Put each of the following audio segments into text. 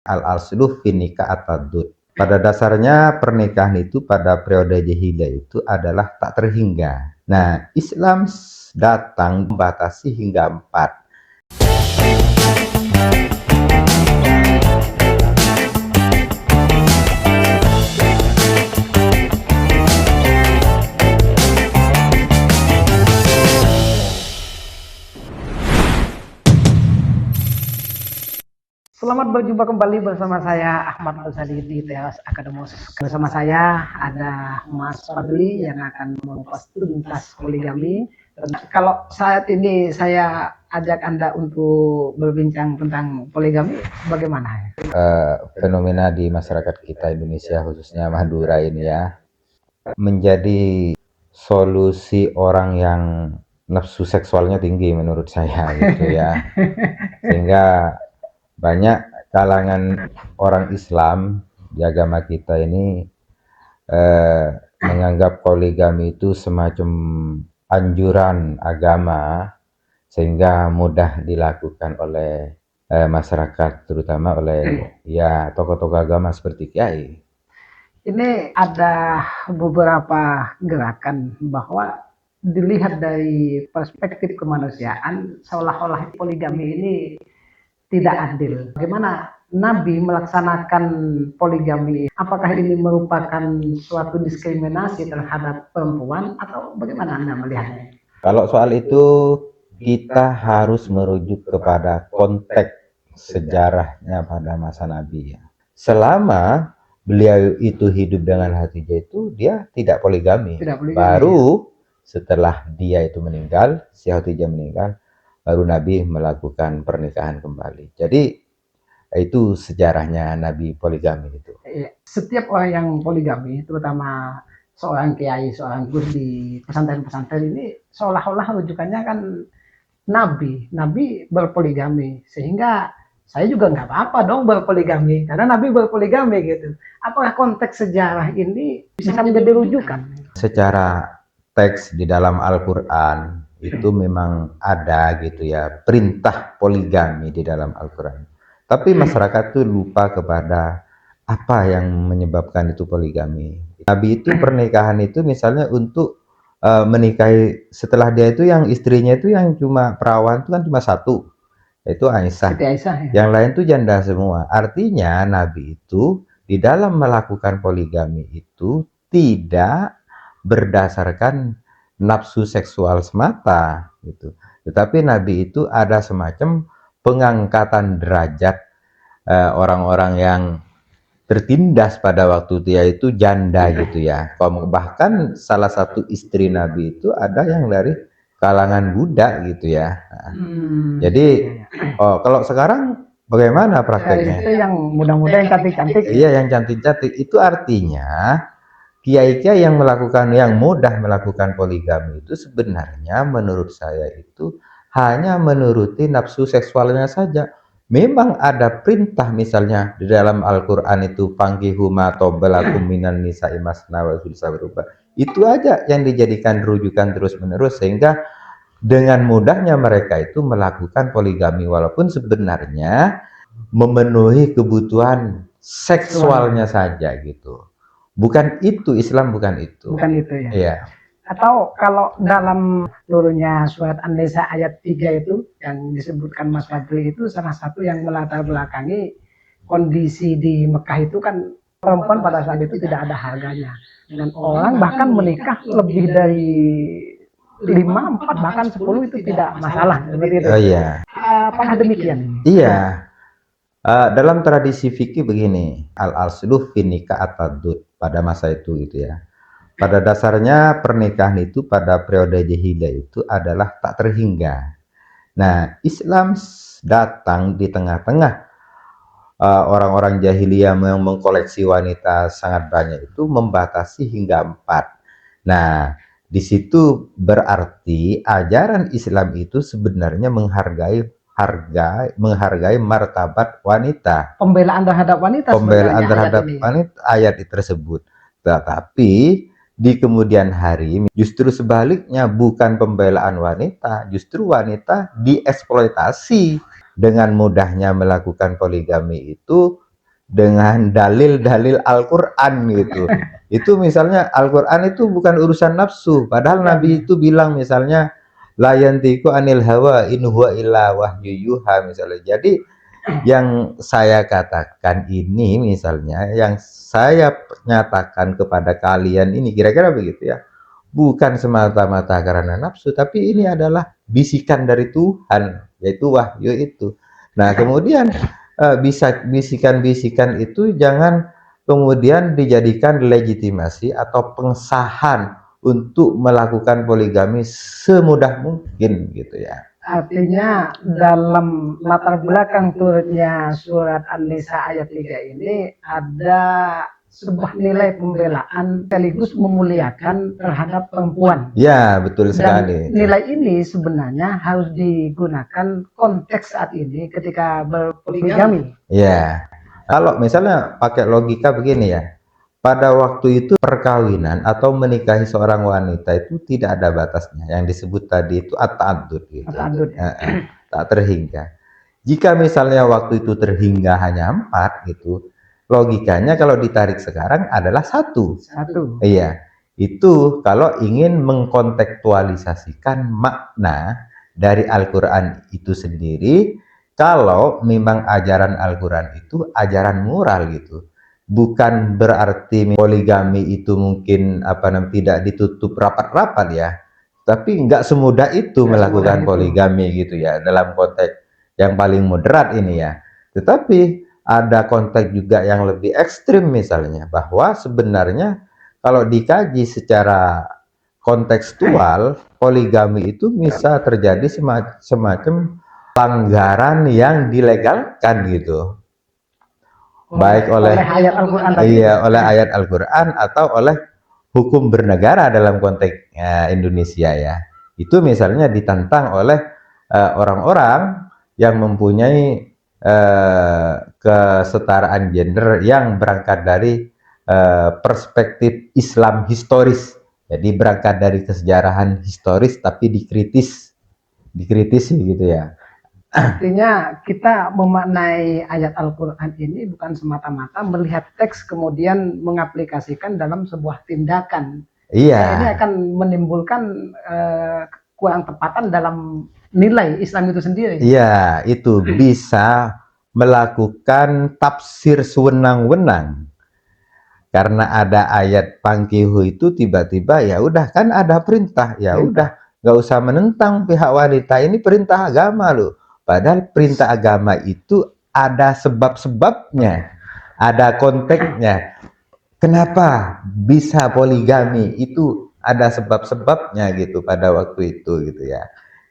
Al-aslu fin nikah at-taddud. Pada dasarnya pernikahan itu pada periode jahiliyah itu adalah tak terhingga. Nah, Islam datang membatasi hingga 4. Selamat berjumpa kembali bersama saya Ahmad Al-Sadi di Teos Akademus. Bersama saya ada Mas Fadli yang akan mengupas tuntas poligami. Kalau saat ini saya ajak Anda untuk berbincang tentang poligami, bagaimana? Fenomena di masyarakat kita Indonesia khususnya Madura ini ya, menjadi solusi orang yang nafsu seksualnya tinggi menurut saya gitu ya. Sehingga banyak kalangan orang Islam di agama kita ini menganggap poligami itu semacam anjuran agama, sehingga mudah dilakukan oleh masyarakat, terutama oleh ya tokoh-tokoh agama seperti kiai. Ini ada beberapa gerakan bahwa dilihat dari perspektif kemanusiaan seolah-olah poligami ini tidak adil. Bagaimana Nabi melaksanakan poligami? Apakah ini merupakan suatu diskriminasi terhadap perempuan atau bagaimana Anda melihatnya? Kalau soal itu kita harus merujuk kepada konteks sejarahnya pada masa Nabi ya. Selama beliau itu hidup dengan Khadijah itu dia tidak poligami. Baru setelah dia itu meninggal, si Khadijah meninggal, baru Nabi melakukan pernikahan kembali. Jadi itu sejarahnya Nabi poligami itu. Setiap orang yang poligami, terutama seorang kiai, seorang guru di pesantren-pesantren ini, seolah-olah rujukannya kan Nabi berpoligami, sehingga saya juga nggak apa-apa dong berpoligami, karena Nabi berpoligami gitu. Apakah konteks sejarah ini bisa menjadi rujukan? Secara teks di dalam Al-Quran itu memang ada gitu ya, perintah poligami di dalam Al-Quran. Tapi masyarakat tuh lupa kepada apa yang menyebabkan itu poligami. Nabi itu pernikahan itu misalnya untuk menikahi, setelah dia itu yang istrinya itu yang cuma perawan itu kan cuma satu, yaitu Aisyah. Ya. Yang lain tuh janda semua. Artinya Nabi itu di dalam melakukan poligami itu tidak berdasarkan nafsu seksual semata gitu. Tetapi Nabi itu ada semacam pengangkatan derajat orang-orang yang tertindas pada waktu dia itu janda gitu ya. Bahkan salah satu istri Nabi itu ada yang dari kalangan Buddha gitu ya. Jadi kalau sekarang bagaimana prakteknya? Itu yang muda-muda yang cantik-cantik. Iya, yang cantik-cantik. Itu artinya kiai-kiai yang mudah melakukan poligami itu sebenarnya menurut saya itu hanya menuruti nafsu seksualnya saja. Memang ada perintah misalnya di dalam Al-Quran itu fangkihu ma tobalakum minan nisa'i masna wa thulatsa wa ruba'. Itu aja yang dijadikan rujukan terus-menerus, sehingga dengan mudahnya mereka itu melakukan poligami walaupun sebenarnya memenuhi kebutuhan seksualnya saja gitu. Bukan itu, Islam bukan itu. Bukan itu ya. Iya. Atau kalau dalam turunnya surat An-Nisa ayat 3 itu yang disebutkan Mas Fadli itu salah satu yang melatar belakangi kondisi di Mekah itu kan perempuan pada saat itu tidak ada harganya. Dan orang bahkan menikah lebih dari 5, 4, bahkan 10 itu tidak masalah seperti itu. Oh iya. Apakah demikian? Iya. Dalam tradisi fikih begini, al-aslu fin nikah at-taddud pada masa itu gitu ya. Pada dasarnya pernikahan itu pada periode jahiliyah itu adalah tak terhingga. Nah, Islam datang di tengah-tengah orang-orang jahiliyah yang mengkoleksi wanita sangat banyak itu membatasi hingga 4. Nah, di situ berarti ajaran Islam itu sebenarnya menghargai martabat wanita. Pembelaan terhadap wanita. Pembelaan terhadap wanita ayat tersebut. Tetapi di kemudian hari justru sebaliknya, bukan pembelaan wanita, justru wanita dieksploitasi. Dengan mudahnya melakukan poligami itu dengan dalil-dalil Al-Quran gitu. Itu misalnya Al-Quran itu bukan urusan nafsu, padahal Nabi itu bilang misalnya la yantiqu anil hawa in huwa illa wahyu yuha misalnya. Jadi yang saya katakan ini misalnya, yang saya nyatakan kepada kalian ini kira-kira begitu ya, bukan semata-mata karena nafsu, tapi ini adalah bisikan dari Tuhan, yaitu wahyu itu. Nah kemudian bisa bisikan-bisikan itu jangan kemudian dijadikan legitimasi atau pengsahan untuk melakukan poligami semudah mungkin gitu ya. Artinya dalam latar belakang turunnya surat An-Nisa ayat 3 ini ada sebuah nilai pembelaan sekaligus memuliakan terhadap perempuan. Ya, betul sekali. Dan nilai ini sebenarnya harus digunakan konteks saat ini ketika berpoligami. Ya, kalau misalnya pakai logika begini ya, pada waktu itu perkawinan atau menikahi seorang wanita itu tidak ada batasnya. Yang disebut tadi itu at-ta'addud gitu. Tak terhingga. Jika misalnya waktu itu terhingga hanya 4 gitu, logikanya kalau ditarik sekarang adalah 1. Iya, itu kalau ingin mengkontekstualisasikan makna dari Al-Quran itu sendiri, kalau memang ajaran Al-Quran itu ajaran moral gitu. Bukan berarti poligami itu mungkin tidak ditutup rapat-rapat ya, tapi nggak semudah itu melakukan poligami gitu ya, dalam konteks yang paling moderat ini ya. Tetapi ada konteks juga yang lebih ekstrim misalnya, bahwa sebenarnya kalau dikaji secara kontekstual, poligami itu bisa terjadi semacam pelanggaran yang dilegalkan gitu, baik oleh ayat Al-Quran tadi. Iya, oleh ayat Al-Quran atau oleh hukum bernegara dalam konteks Indonesia ya. Itu misalnya ditantang oleh orang-orang yang mempunyai kesetaraan gender yang berangkat dari perspektif Islam historis. Jadi berangkat dari kesejarahan historis tapi dikritisi gitu ya. Artinya kita memaknai ayat Al-Quran ini bukan semata-mata melihat teks kemudian mengaplikasikan dalam sebuah tindakan. Iya. Ini akan menimbulkan kurang tepatan dalam nilai Islam itu sendiri. Iya, itu bisa melakukan tafsir sewenang-wenang. Karena ada ayat pangkihu itu tiba-tiba ya udah kan ada perintah, ya udah nggak usah menentang pihak wanita, ini perintah agama loh. Padahal perintah agama itu ada sebab-sebabnya, ada konteksnya. Kenapa bisa poligami itu ada sebab-sebabnya gitu pada waktu itu gitu ya.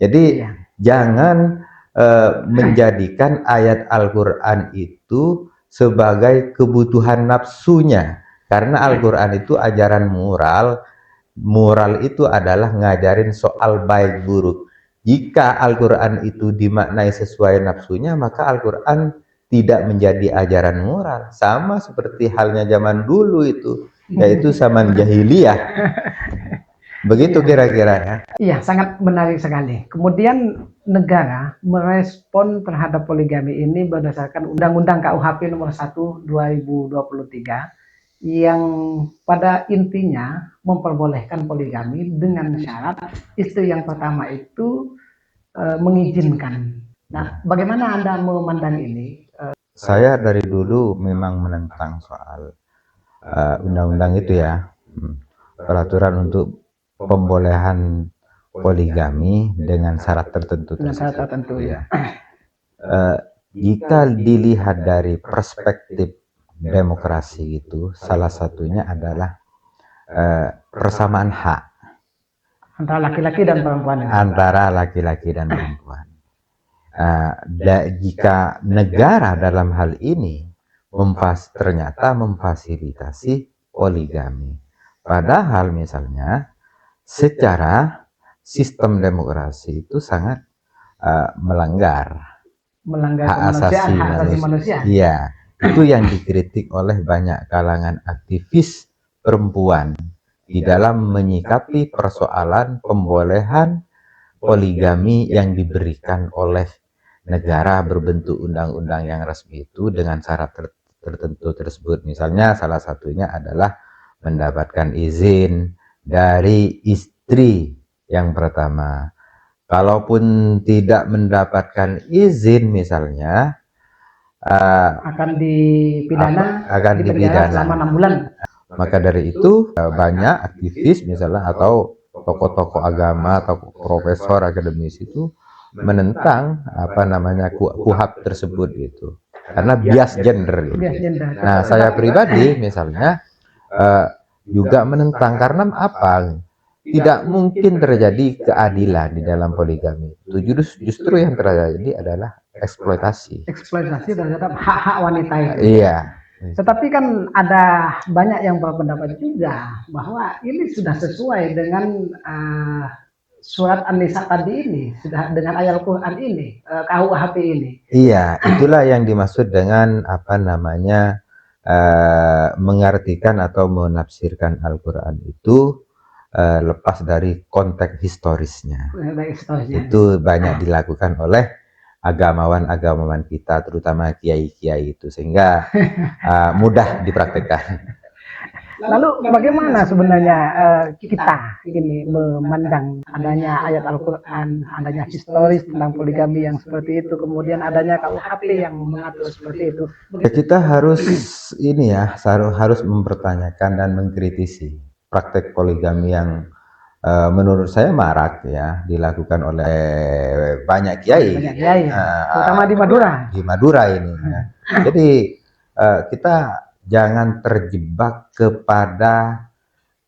Jadi jangan menjadikan ayat Al-Quran itu sebagai kebutuhan nafsunya, karena Al-Quran itu ajaran moral. Moral itu adalah ngajarin soal baik buruk. Jika Al-Quran itu dimaknai sesuai nafsunya, maka Al-Quran tidak menjadi ajaran moral. Sama seperti halnya zaman dulu itu, yaitu zaman jahiliyah. Begitu kira-kira ya. Iya, sangat menarik sekali. Kemudian negara merespon terhadap poligami ini berdasarkan Undang-Undang KUHP nomor 1 2023 yang pada intinya memperbolehkan poligami dengan syarat istri yang pertama itu mengizinkan. Nah, bagaimana Anda memandang ini? Saya dari dulu memang menentang soal undang-undang itu ya, peraturan untuk pembolehan poligami dengan syarat tertentu. Dengan syarat tertentu ya. Jika dilihat dari perspektif demokrasi itu, salah satunya adalah persamaan hak antara laki-laki dan perempuan. Antara laki-laki dan perempuan. Jika negara dalam hal ini ternyata memfasilitasi poligami, padahal misalnya secara sistem demokrasi itu sangat melanggar hak asasi manusia. Iya, itu yang dikritik oleh banyak kalangan aktivis perempuan di dalam menyikapi persoalan pembolehan poligami yang diberikan oleh negara berbentuk undang-undang yang resmi itu dengan syarat tertentu tersebut. Misalnya salah satunya adalah mendapatkan izin dari istri yang pertama. Kalaupun tidak mendapatkan izin misalnya, akan dipidana, akan dipenjara dipidana. selama 6 bulan. Maka dari itu banyak aktivis misalnya atau tokoh-tokoh agama atau profesor akademis itu menentang apa namanya KUHP tersebut gitu. Karena bias gender gitu. Bias gender. Nah, saya pribadi misalnya juga menentang karena apa? Tidak mungkin terjadi keadilan di dalam poligami. Justru yang terjadi adalah eksploitasi. Eksploitasi terhadap hak-hak wanita itu. Iya. Tetapi kan ada banyak yang berpendapat juga bahwa ini sudah sesuai dengan surat An-Nisa tadi ini, sudah dengan ayat Al-Quran ini, KUHP ini. Iya, itulah yang dimaksud dengan apa namanya mengartikan atau menafsirkan Al-Quran itu lepas dari konteks historisnya. Itu banyak dilakukan oleh agamawan-agamawan kita, terutama kiai-kiai itu, sehingga mudah dipraktekkan. Lalu bagaimana sebenarnya kita ini memandang adanya ayat Al-Quran, adanya historis tentang poligami yang seperti itu, kemudian adanya KUHP yang mengatur seperti itu? Kita harus ini ya, harus mempertanyakan dan mengkritisi praktek poligami yang menurut saya marak ya, dilakukan oleh banyak kiai, terutama di Madura. Di Madura ini. Ya. Jadi kita jangan terjebak kepada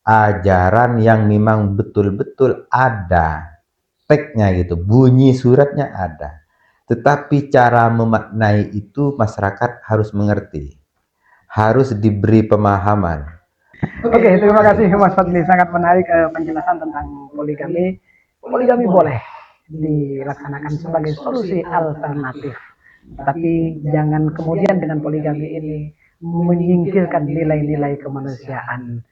ajaran yang memang betul-betul ada teksnya gitu, bunyi suratnya ada. Tetapi cara memaknai itu masyarakat harus mengerti, harus diberi pemahaman. Oke, terima kasih Mas Fadli, sangat menarik penjelasan tentang poligami. Poligami boleh dilaksanakan sebagai solusi alternatif, tapi jangan kemudian dengan poligami ini menyingkirkan nilai-nilai kemanusiaan.